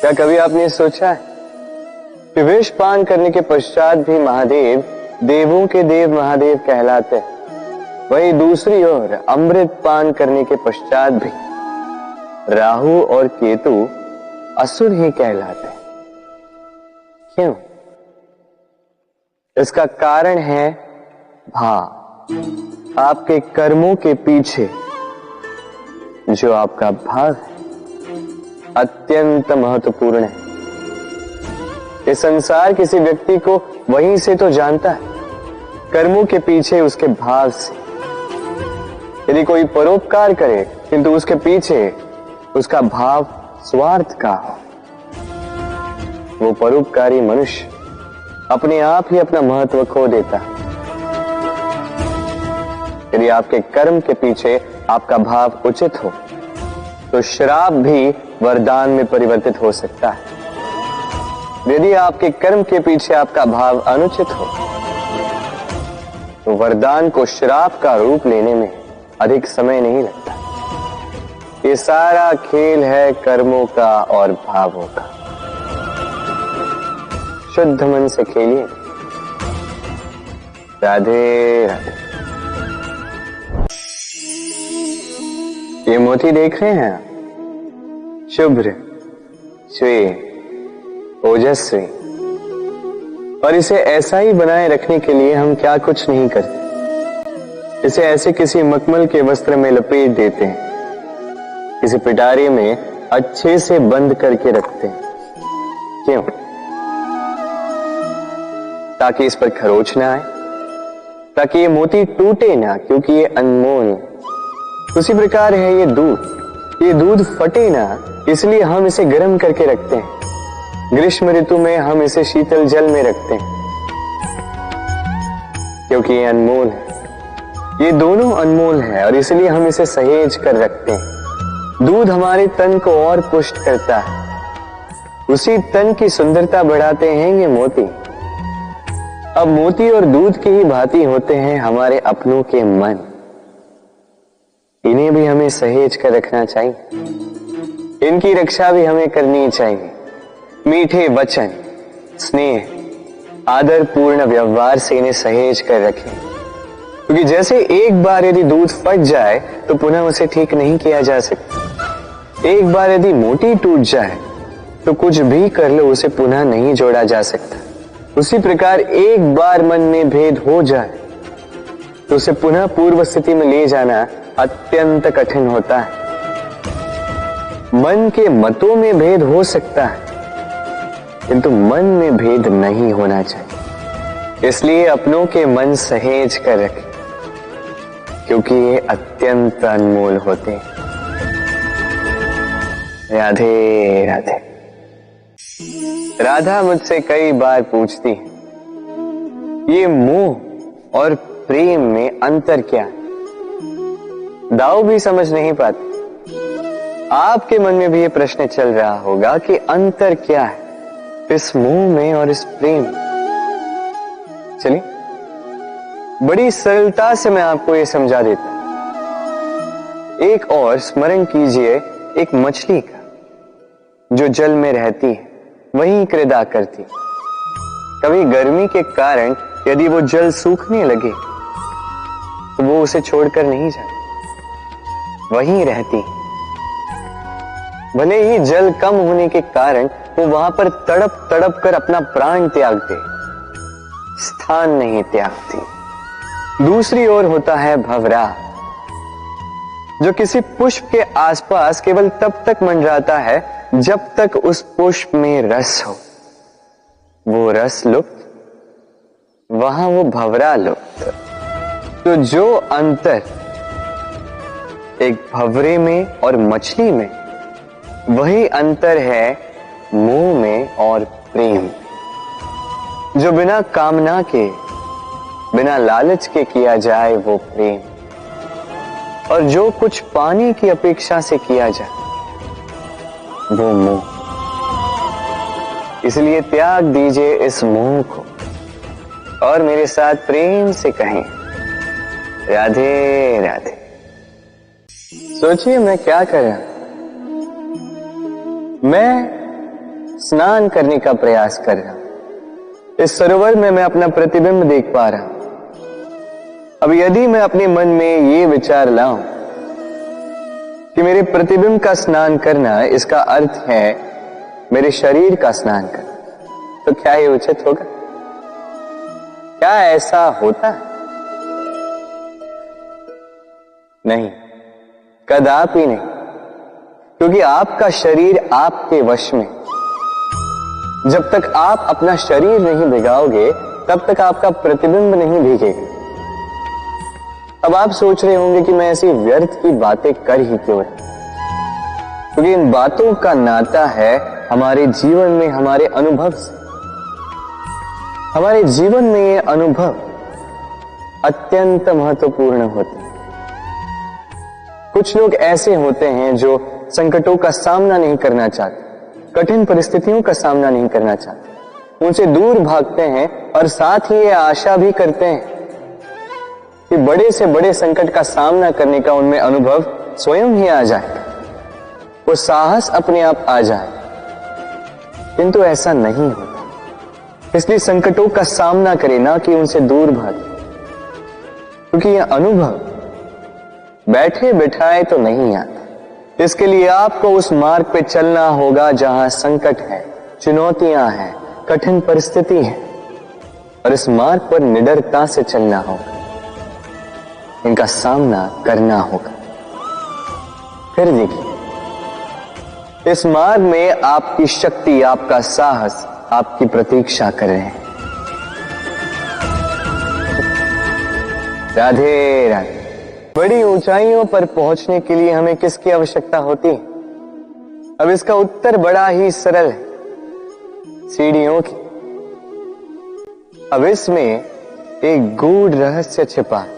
क्या कभी आपने सोचा है कि विष पान करने के पश्चात भी महादेव देवों के देव महादेव कहलाते हैं, वहीं दूसरी ओर अमृत पान करने के पश्चात भी राहु और केतु असुर ही कहलाते हैं। क्यों? इसका कारण है भाव। आपके कर्मों के पीछे जो आपका भाव है अत्यंत महत्वपूर्ण है। ये संसार किसी व्यक्ति को वहीं से तो जानता है, कर्मों के पीछे उसके भाव से। यदि कोई परोपकार करे किंतु उसके पीछे उसका भाव स्वार्थ का हो, वो परोपकारी मनुष्य अपने आप ही अपना महत्व खो देता है। यदि आपके कर्म के पीछे आपका भाव उचित हो तो श्राप भी वरदान में परिवर्तित हो सकता है। यदि आपके कर्म के पीछे आपका भाव अनुचित हो तो वरदान को श्राप का रूप लेने में अधिक समय नहीं लगता। ये सारा खेल है कर्मों का और भावों का। शुद्ध मन से खेलिए। राधे राधे। ये मोती देख रहे हैं, शुभ्र, श्वेत, ओजस्वी, और इसे ऐसा ही बनाए रखने के लिए हम क्या कुछ नहीं करते। इसे ऐसे किसी मखमल के वस्त्र में लपेट देते हैं, किसी पिटारे में अच्छे से बंद करके रखते हैं। क्यों? ताकि इस पर खरोच ना आए, ताकि ये मोती टूटे ना, क्योंकि ये अनमोल है। उसी प्रकार है ये दूध फटे ना, इसलिए हम इसे गर्म करके रखते हैं। ग्रीष्म ऋतु में हम इसे शीतल जल में रखते हैं, क्योंकि ये अनमोल है। ये दोनों अनमोल है और इसलिए हम इसे सहेज कर रखते हैं। दूध हमारे तन को और पुष्ट करता है, उसी तन की सुंदरता बढ़ाते हैं ये मोती। अब मोती और दूध की ही भांति होते हैं हमारे अपनों के मन। इन्हें भी हमें सहेज कर रखना चाहिए, इनकी रक्षा भी हमें करनी चाहिए। मीठे वचन, स्नेह, आदर पूर्ण व्यवहार से इन्हें सहेज कर रखें, क्योंकि जैसे एक बार यदि दूध फट जाए तो पुनः उसे ठीक नहीं किया जा सकता। एक बार यदि मोती टूट जाए तो कुछ भी कर लो उसे पुनः नहीं जोड़ा जा सकता। उसी प्रकार एक बार मन में भेद हो जाए तो उसे पुनः पूर्व स्थिति में ले जाना अत्यंत कठिन होता है। मन के मतों में भेद हो सकता है, किंतु मन में भेद नहीं होना चाहिए। इसलिए अपनों के मन सहेज कर रखें, क्योंकि ये अत्यंत अनमोल होते हैं। राधे राधे। राधा मुझसे कई बार पूछती है, ये मोह और प्रेम में अंतर क्या है? दाऊ भी समझ नहीं पाती। आपके मन में भी ये प्रश्न चल रहा होगा कि अंतर क्या है इस मोह में और इस प्रेम में। चलिए बड़ी सरलता से मैं आपको ये समझा देता हूं। एक और स्मरण कीजिए एक मछली का, जो जल में रहती है, वहीं क्रीड़ा करती। कभी गर्मी के कारण यदि वो जल सूखने लगे तो वो उसे छोड़कर नहीं जाती, वहीं रहती। भले ही जल कम होने के कारण वो वहां पर तड़प तड़प कर अपना प्राण त्याग दे, स्थान नहीं त्यागती। दूसरी ओर होता है भंवरा, जो किसी पुष्प के आसपास केवल तब तक मंडराता है जब तक उस पुष्प में रस हो। वो रस लुप्त, वहां वो भंवरा लुप्त। तो जो अंतर एक भंवरे में और मछली में, वही अंतर है मोह में और प्रेम। जो बिना कामना के, बिना लालच के किया जाए वो प्रेम, और जो कुछ पाने की अपेक्षा से किया जाए वो मोह। इसलिए त्याग दीजिए इस मोह को और मेरे साथ प्रेम से कहें, राधे राधे। सोचिए मैं क्या कर रहा हूं। मैं स्नान करने का प्रयास कर रहा हूं। इस सरोवर में मैं अपना प्रतिबिंब देख पा रहा हूं। अब यदि मैं अपने मन में ये विचार लाऊं कि मेरे प्रतिबिंब का स्नान करना, इसका अर्थ है मेरे शरीर का स्नान करना, तो क्या ये उचित होगा? क्या ऐसा होता है? नहीं, कदापि नहीं, क्योंकि आपका शरीर आपके वश में। जब तक आप अपना शरीर नहीं भिगाओगे तब तक आपका प्रतिबिंब नहीं भीगेगा। अब आप सोच रहे होंगे कि मैं ऐसी व्यर्थ की बातें कर ही क्यों रहा, क्योंकि इन बातों का नाता है हमारे जीवन में हमारे अनुभव से। हमारे जीवन में ये अनुभव अत्यंत महत्वपूर्ण होते हैं। कुछ लोग ऐसे होते हैं जो संकटों का सामना नहीं करना चाहते, कठिन परिस्थितियों का सामना नहीं करना चाहते, उनसे दूर भागते हैं और साथ ही ये आशा भी करते हैं कि बड़े से बड़े संकट का सामना करने का उनमें अनुभव स्वयं ही आ जाएगा, वो साहस अपने आप आ जाए। किंतु ऐसा नहीं होता, इसलिए संकटों का सामना करें, ना कि उनसे दूर भागे, क्योंकि यह अनुभव बैठे बिठाए तो नहीं आता। इसके लिए आपको उस मार्ग पे चलना होगा जहां संकट है, चुनौतियां हैं, कठिन परिस्थिति है, और इस मार्ग पर निडरता से चलना होगा, इनका सामना करना होगा। फिर देखिए, इस मार्ग में आपकी शक्ति, आपका साहस आपकी प्रतीक्षा कर रहे हैं। राधे राधे। बड़ी ऊंचाइयों पर पहुंचने के लिए हमें किसकी आवश्यकता होती है? अब इसका उत्तर बड़ा ही सरल है, सीढ़ियों की। अब इसमें एक गूढ़ रहस्य छिपा है।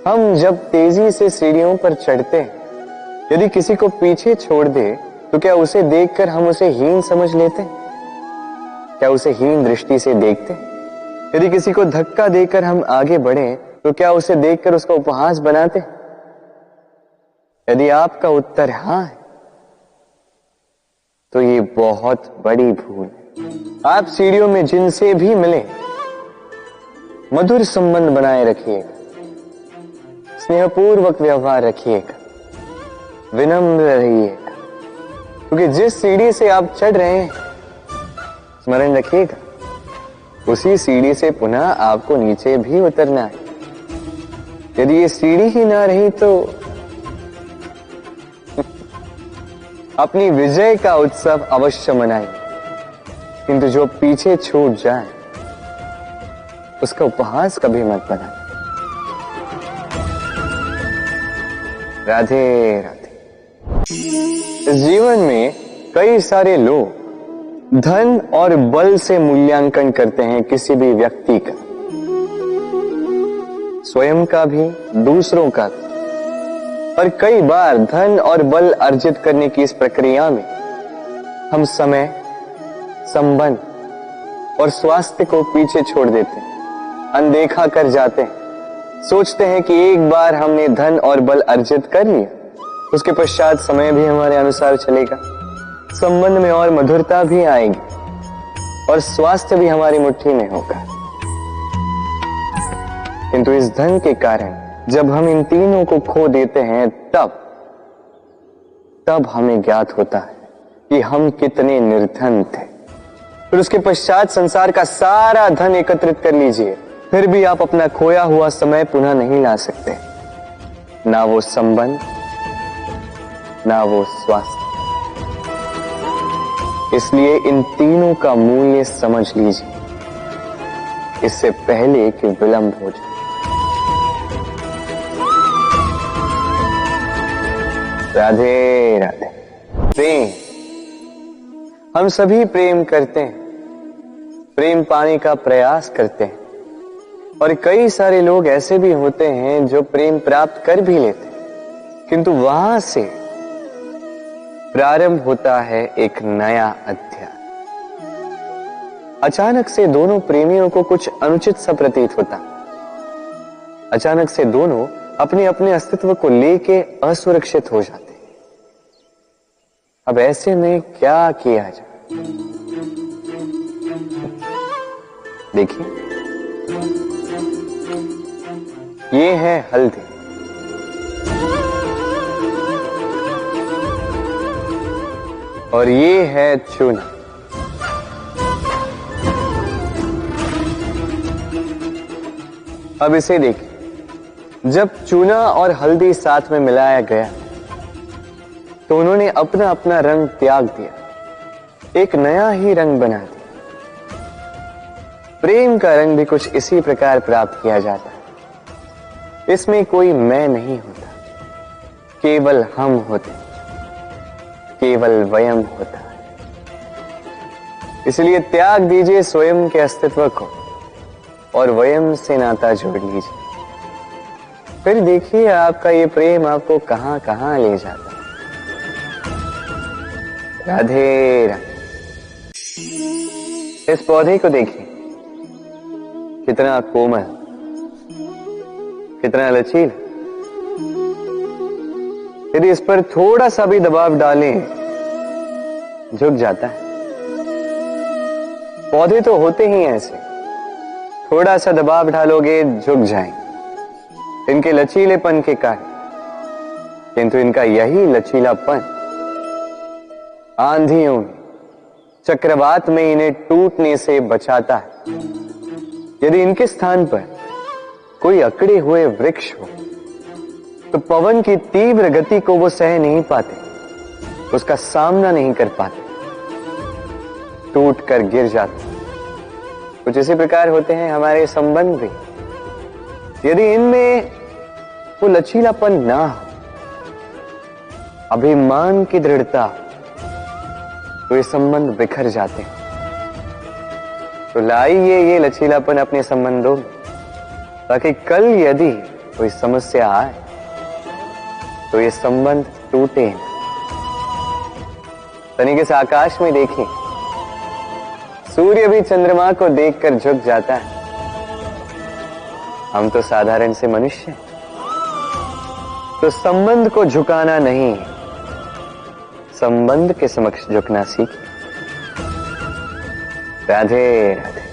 हम जब तेजी से सीढ़ियों पर चढ़ते हैं, यदि किसी को पीछे छोड़ दे तो क्या उसे देखकर हम उसे हीन समझ लेते हैं? क्या उसे हीन दृष्टि से देखते हैं? यदि किसी को धक्का देकर हम आगे बढ़े तो क्या उसे देखकर उसका उपहास बनाते हैं? यदि आपका उत्तर हां है तो ये बहुत बड़ी भूल है। आप सीढ़ियों में जिनसे भी मिले मधुर संबंध बनाए रखिएगा, स्नेहपूर्वक व्यवहार रखिएगा, विनम्र रहिएगा, क्योंकि जिस सीढ़ी से आप चढ़ रहे हैं, स्मरण रखिएगा, उसी सीढ़ी से पुनः आपको नीचे भी उतरना है। यदि ये सीढ़ी ही ना रही तो अपनी विजय का उत्सव अवश्य मनाएं, किंतु जो पीछे छूट जाए उसका उपहास कभी मत बनाएं। राधे राधे। इस जीवन में कई सारे लोग धन और बल से मूल्यांकन करते हैं किसी भी व्यक्ति का, स्वयं का भी, दूसरों का भी। और कई बार धन और बल अर्जित करने की इस प्रक्रिया में हम समय, संबंध और स्वास्थ्य को पीछे छोड़ देते हैं, अनदेखा कर जाते हैं। सोचते हैं कि एक बार हमने धन और बल अर्जित कर लिया, उसके पश्चात समय भी हमारे अनुसार चलेगा, संबंध में और मधुरता भी आएगी और स्वास्थ्य भी हमारी मुट्ठी में होगा। किंतु इस धन के कारण जब हम इन तीनों को खो देते हैं, तब हमें ज्ञात होता है कि हम कितने निर्धन थे। फिर उसके पश्चात संसार का सारा धन एकत्रित कर लीजिए, फिर भी आप अपना खोया हुआ समय पुनः नहीं ला सकते, ना वो संबंध, ना वो स्वास्थ्य। इसलिए इन तीनों का मूल्य समझ लीजिए, इससे पहले कि विलंब हो जाए। राधे राधे। प्रेम, हम सभी प्रेम करते हैं, प्रेम पाने का प्रयास करते हैं, और कई सारे लोग ऐसे भी होते हैं जो प्रेम प्राप्त कर भी लेते हैं, किंतु वहां से प्रारंभ होता है एक नया अध्याय। अचानक से दोनों प्रेमियों को कुछ अनुचित सा प्रतीत होता, अचानक से दोनों अपने अपने अस्तित्व को लेके असुरक्षित हो जाते। अब ऐसे में क्या किया जाए? देखिए, ये है हल्दी और ये है चूना। अब इसे देखिए, जब चूना और हल्दी साथ में मिलाया गया तो उन्होंने अपना अपना रंग त्याग दिया, एक नया ही रंग बना दिया। प्रेम का रंग भी कुछ इसी प्रकार प्राप्त किया जाता है। इसमें कोई मैं नहीं होता, केवल हम होते, केवल वयम होता है। इसलिए त्याग दीजिए स्वयं के अस्तित्व को और वयम से नाता जोड़ लीजिए। फिर देखिए आपका ये प्रेम आपको कहां कहां ले जाता है। राधे राधे। इस पौधे को देखिए, कितना कोमल, कितना लचील। यदि इस पर थोड़ा सा भी दबाव डालें झुक जाता है। पौधे तो होते ही ऐसे, थोड़ा सा दबाव डालोगे झुक जाएंगे इनके लचीलेपन के कारण। किंतु इनका यही लचीलापन आंधियों में, चक्रवात में इन्हें टूटने से बचाता है। यदि इनके स्थान पर कोई अकड़े हुए वृक्ष हो तो पवन की तीव्र गति को वो सह नहीं पाते, उसका सामना नहीं कर पाते, टूट कर गिर जाते। कुछ इसी प्रकार होते हैं हमारे संबंध भी। यदि इनमें वो लचीलापन ना हो, अभिमान की दृढ़ता, तो ये संबंध बिखर जाते हैं। तो लाइए ये लचीलापन अपने संबंधों में, ताकि कल यदि कोई समस्या आए तो ये संबंध टूटे न। तनिक इस आकाश में देखिए, सूर्य भी चंद्रमा को देखकर झुक जाता है। हम तो साधारण से मनुष्य हैं, तो संबंध को झुकाना नहीं, संबंध के समक्ष झुकना सीखिए। राधे राधे।